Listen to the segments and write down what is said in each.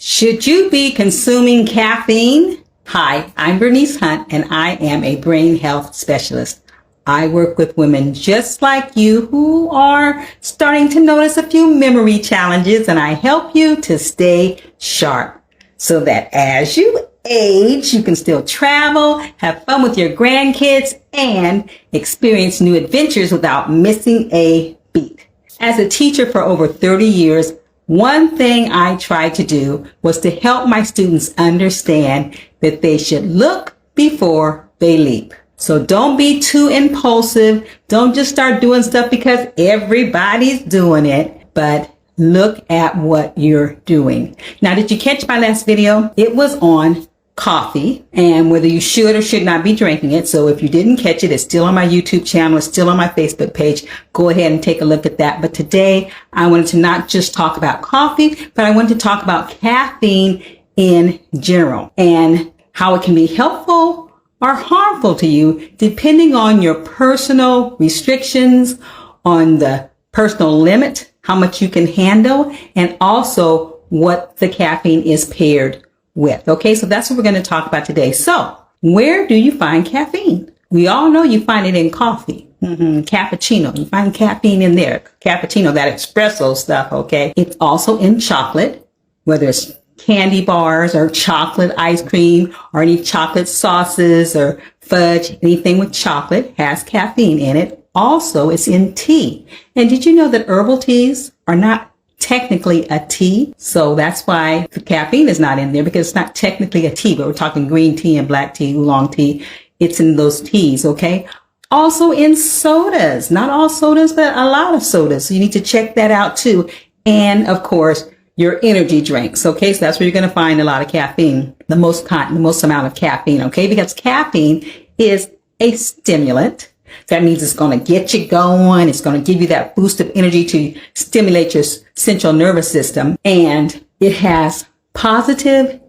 Should you be consuming caffeine? Hi, I'm Bernice Hunt, and I am a brain health specialist. I work with women just like you who are starting to notice a few memory challenges, and I help you to stay sharp so that as you age, you can still travel, have fun with your grandkids, and experience new adventures without missing a beat. As a teacher for over 30 years, one thing I tried to do was to help my students understand that they should look before they leap. So don't be too impulsive. Don't just start doing stuff because everybody's doing it, but look at what you're doing. Now, did you catch my last video? It was on coffee and whether you should or should not be drinking it. So if you didn't catch it, it's still on my YouTube channel. It's still on my Facebook page. Go ahead and take a look at that. But today I wanted to not just talk about coffee, but I wanted to talk about caffeine in general and how it can be helpful or harmful to you depending on your personal restrictions, on the personal limit, how much you can handle, and also what the caffeine is paired with. Okay, so that's what we're going to talk about today. So where do you find caffeine? We all know you find it in coffee. Cappuccino, you find caffeine in there. Cappuccino, that espresso stuff, okay? It's also in chocolate, whether it's candy bars or chocolate ice cream or any chocolate sauces or fudge, anything with chocolate has caffeine in it. Also, it's in tea. And did you know that herbal teas are not technically a tea? So that's why the caffeine is not in there, because it's not technically a tea, but we're talking green tea and black tea, oolong tea. It's in those teas, okay? Also in sodas, not all sodas, but a lot of sodas. So you need to check that out too. And of course, your energy drinks, okay? So that's where you're going to find a lot of caffeine, the most amount of caffeine, okay? Because caffeine is a stimulant. That means it's going to get you going. It's going to give you that boost of energy to stimulate your central nervous system. And it has positive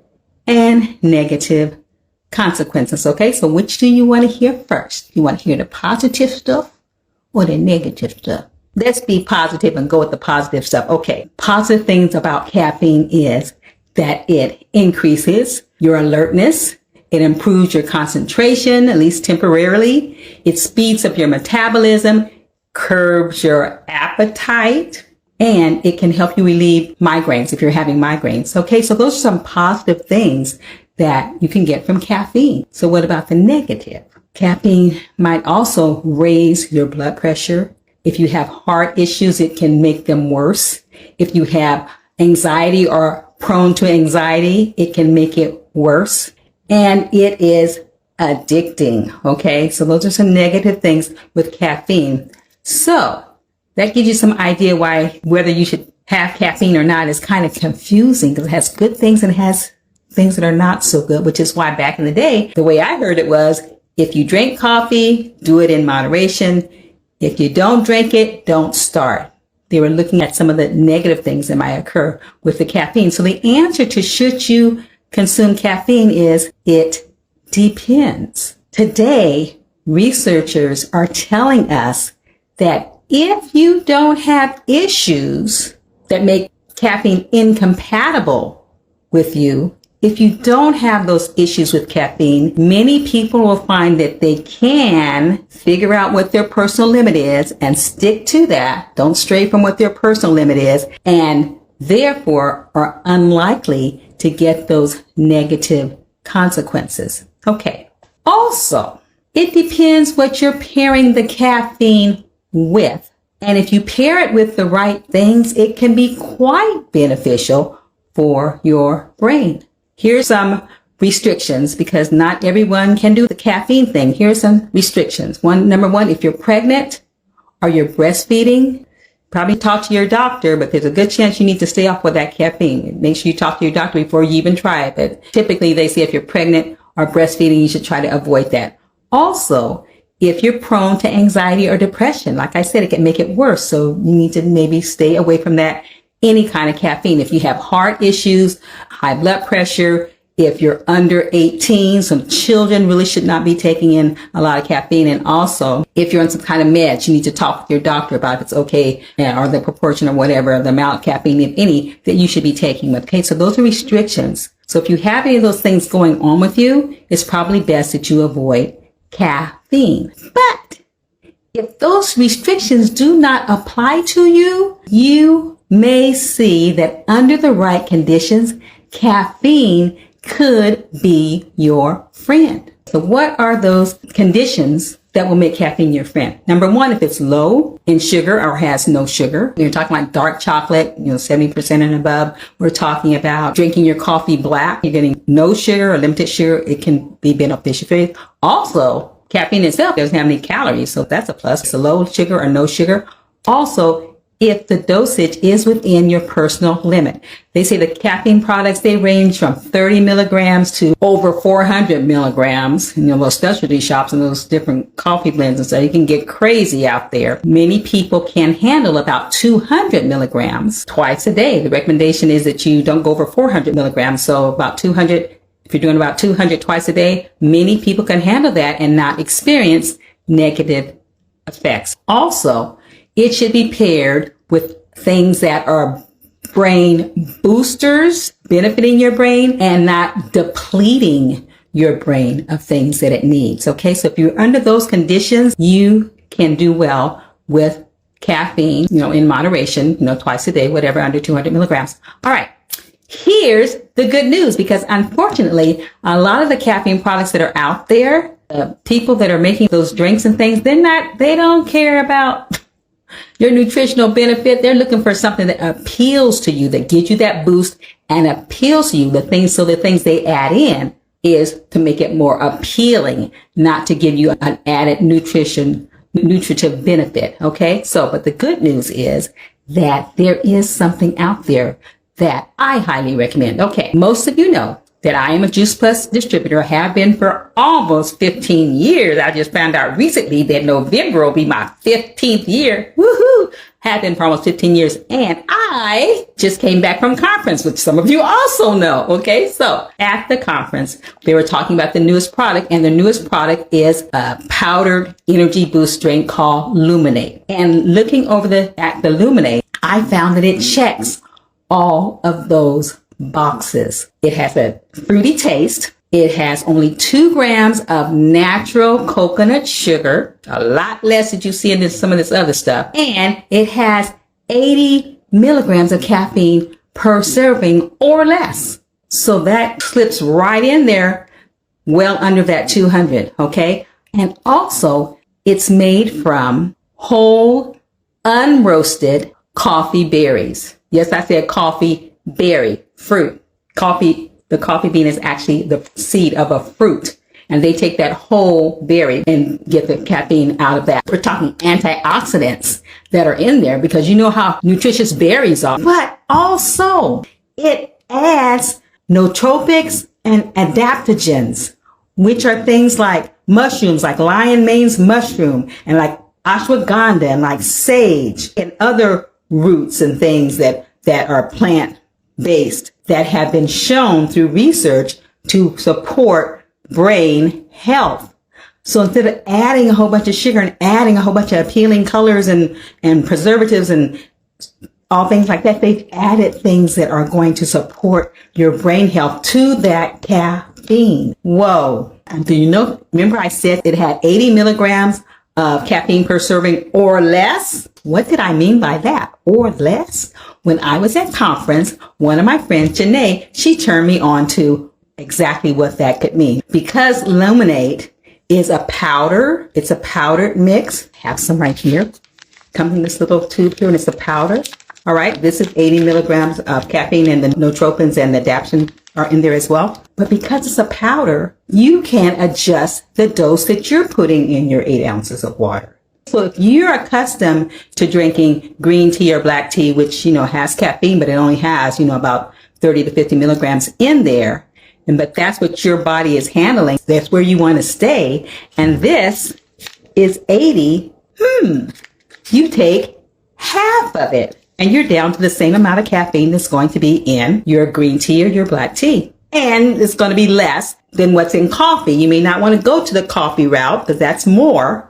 and negative consequences. Okay, so which do you want to hear first? You want to hear the positive stuff or the negative stuff? Let's be positive and go with the positive stuff. Okay, positive things about caffeine is that it increases your alertness. It improves your concentration, at least temporarily. It speeds up your metabolism, curbs your appetite, and it can help you relieve migraines if you're having migraines. Okay, so those are some positive things that you can get from caffeine. So what about the negative? Caffeine might also raise your blood pressure. If you have heart issues, it can make them worse. If you have anxiety or prone to anxiety, it can make it worse. And it is addicting, okay? So those are some negative things with caffeine. So that gives you some idea why whether you should have caffeine or not is kind of confusing, because it has good things and it has things that are not so good, which is why back in the day, the way I heard it was, if you drink coffee, do it in moderation. If you don't drink it, don't start. They were looking at some of the negative things that might occur with the caffeine. So the answer to should you consume caffeine is it depends. Today, researchers are telling us that if you don't have issues that make caffeine incompatible with you, if you don't have those issues with caffeine, many people will find that they can figure out what their personal limit is and stick to that. Don't stray from what their personal limit is, and therefore are unlikely to get those negative consequences. Okay. Also, it depends what you're pairing the caffeine with. And if you pair it with the right things, it can be quite beneficial for your brain. Here's some restrictions, because not everyone can do the caffeine thing. Here's some restrictions. Number one, if you're pregnant or you're breastfeeding, probably talk to your doctor, but there's a good chance you need to stay off with that caffeine. Make sure you talk to your doctor before you even try it. But typically they say if you're pregnant or breastfeeding, you should try to avoid that. Also, if you're prone to anxiety or depression, like I said, it can make it worse. So you need to maybe stay away from that, any kind of caffeine. If you have heart issues, high blood pressure, if you're under 18, some children really should not be taking in a lot of caffeine. And also, if you're on some kind of meds, you need to talk with your doctor about if it's okay or the proportion or whatever, the amount of caffeine, if any, that you should be taking. Okay, so those are restrictions. So if you have any of those things going on with you, it's probably best that you avoid caffeine. But if those restrictions do not apply to you, you may see that under the right conditions, caffeine could be your friend. So what are those conditions that will make caffeine your friend? Number one, if it's low in sugar or has no sugar. You're talking like dark chocolate, 70% and above. We're talking about drinking your coffee black. You're getting no sugar or limited sugar. It can be beneficial for you. Also, caffeine itself doesn't have any calories, so that's a plus. It's a low sugar or no sugar. Also, if the dosage is within your personal limit. They say the caffeine products, they range from 30 milligrams to over 400 milligrams in those specialty shops and those different coffee blends and stuff. You can get crazy out there. Many people can handle about 200 milligrams twice a day. The recommendation is that you don't go over 400 milligrams. So about 200, if you're doing about 200 twice a day, many people can handle that and not experience negative effects. Also, it should be paired with things that are brain boosters, benefiting your brain and not depleting your brain of things that it needs. Okay, so if you're under those conditions, you can do well with caffeine, in moderation, twice a day, whatever, under 200 milligrams. All right. Here's the good news, because unfortunately, a lot of the caffeine products that are out there, people that are making those drinks and things, they don't care about your nutritional benefit. They're looking for something that appeals to you, that gives you that boost and appeals to you. The things they add in is to make it more appealing, not to give you an added nutritive benefit. Okay. But the good news is that there is something out there that I highly recommend. Okay. Most of you know that I am a Juice Plus distributor, have been for almost 15 years. I just found out recently that November will be my 15th year. Woohoo! Have been for almost 15 years. And I just came back from conference, which some of you also know. Okay. So at the conference, they were talking about the newest product, and the newest product is a powdered energy boost drink called Luminate. And looking over at the Luminate, I found that it checks all of those boxes. It has a fruity taste. It has only 2 grams of natural coconut sugar, a lot less that you see in some of this other stuff. And it has 80 milligrams of caffeine per serving or less. So that slips right in there, well under that 200. Okay. And also it's made from whole, unroasted coffee berries. Yes, I said coffee berry, fruit. The coffee bean is actually the seed of a fruit. And they take that whole berry and get the caffeine out of that. We're talking antioxidants that are in there, because you know how nutritious berries are. But also, it adds nootropics and adaptogens, which are things like mushrooms, like lion mane's mushroom, and like ashwagandha, and like sage, and other roots and things that are plant-based, that have been shown through research to support brain health. So instead of adding a whole bunch of sugar and adding a whole bunch of appealing colors and preservatives and all things like that, they've added things that are going to support your brain health to that caffeine. Whoa. And do you know, remember I said it had 80 milligrams of caffeine per serving or less? What did I mean by that? Or less? When I was at conference, one of my friends, Janae, she turned me on to exactly what that could mean. Because Luminate is a powder, it's a powdered mix. I have some right here. Comes in this little tube here, and it's a powder. All right, this is 80 milligrams of caffeine, and the nootropics and the adaptogens are in there as well. But because it's a powder, you can adjust the dose that you're putting in your 8 ounces of water. So if you're accustomed to drinking green tea or black tea, which, has caffeine, but it only has, about 30 to 50 milligrams in there, but that's what your body is handling, that's where you want to stay. And this is 80. You take half of it, and you're down to the same amount of caffeine that's going to be in your green tea or your black tea. and it's going to be less than what's in coffee. You may not want to go to the coffee route because that's more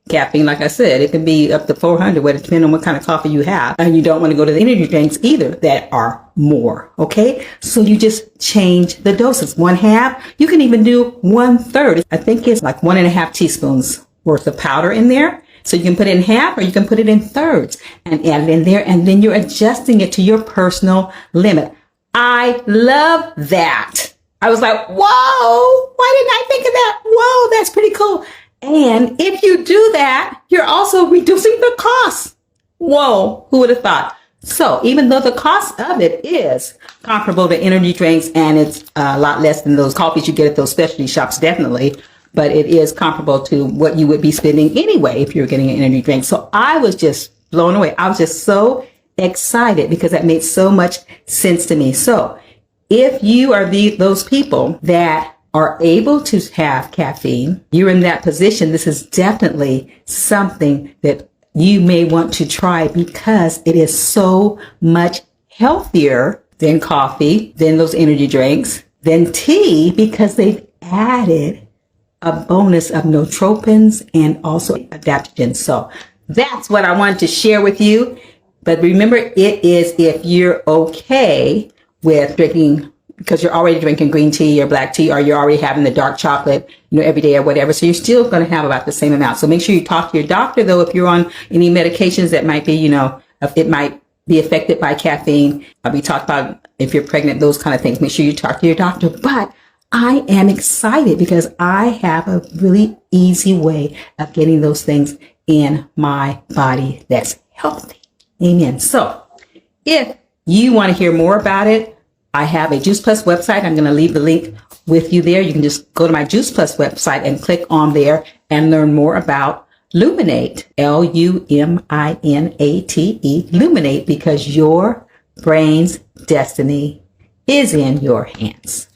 caffeine. Like I said, it can be up to 400, depending on what kind of coffee you have. And you don't want to go to the energy drinks either that are more. Okay. So you just change the doses. 1/2. You can even do 1/3. I think it's like 1.5 teaspoons worth of powder in there. So you can put it in half or you can put it in thirds and add it in there. And then you're adjusting it to your personal limit. I love that. I was like, whoa, why didn't I think of that? Whoa, that's pretty cool. And if you do that, you're also reducing the cost. Whoa, who would have thought? So even though the cost of it is comparable to energy drinks and it's a lot less than those coffees you get at those specialty shops, definitely, but it is comparable to what you would be spending anyway if you're getting an energy drink. So I was just blown away. I was just so excited because that made so much sense to me. So if you are those people that are able to have caffeine, you're in that position. This is definitely something that you may want to try because it is so much healthier than coffee, than those energy drinks, than tea, because they've added a bonus of nootropics and also adaptogens. So that's what I wanted to share with you. But remember, it is if you're okay with drinking, because you're already drinking green tea or black tea, or you're already having the dark chocolate, every day or whatever. So you're still going to have about the same amount. So make sure you talk to your doctor, though, if you're on any medications that might be, it might be affected by caffeine. We talked about if you're pregnant, those kind of things. Make sure you talk to your doctor. But I am excited because I have a really easy way of getting those things in my body that's healthy. Amen. So if you want to hear more about it, I have a Juice Plus website. I'm going to leave the link with you there. You can just go to my Juice Plus website and click on there and learn more about Luminate, Luminate, Luminate, because your brain's destiny is in your hands.